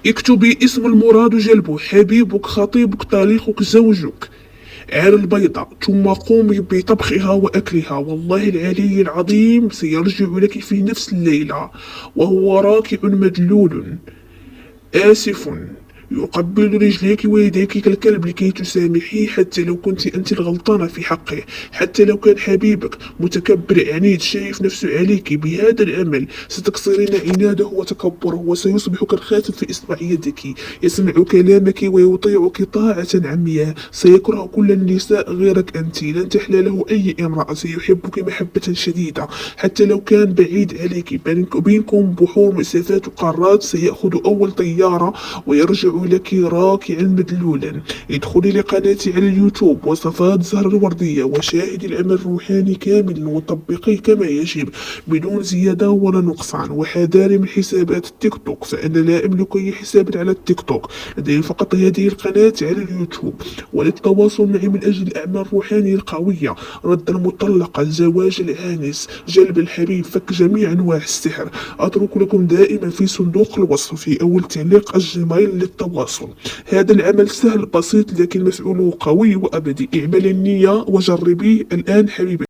اكتبي اسم المراد جلبه: حبيبك، خطيبك، طليقك، زوجك، على البيضة، ثم قومي بطبخها وأكلها، والله العلي العظيم سيرجع لك في نفس الليلة وهو راكع مدلول آسف، يقبل رجليك ويديك كالكلب لكي تسامحيه، حتى لو كنت أنت الغلطانة في حقه، حتى لو كان حبيبك متكبر عنيد شايف نفسه عليك. بهذا الأمل ستكسرين عناده وتكبره، وسيصبح كالخاتم في إصبع يدك، يسمع كلامك ويطيعك طاعة عمياء، سيكره كل النساء غيرك أنت، لن تحلى له أي امرأة، سيحبك محبة شديدة حتى لو كان بعيد عليك، بينكم بحور مسافات وقارات، سيأخذ أول طيارة ويرجع لك راكعا مدلولا. ادخلي لقناتي على اليوتيوب وصفات زهر الوردية وشاهدي العمل الروحاني كاملا وطبقيه كما يجب بدون زيادة ولا نقصان، وحذاري من حسابات التيك توك، فأنا لا أملك أي حساب على التيك توك، لدي فقط هذه القناة على اليوتيوب. وللتواصل معي من أجل الأعمال الروحانية القوية: رد المطلقة، زواج العانس، جلب الحبيب، فك جميع أنواع السحر، أترك لكم دائما في صندوق الوصف في أول تعليق الجيميل للتواصل. هذا العمل سهل بسيط لكن مسؤوله قوي وأبدي. اعملي النية وجربيه الآن حبيبي.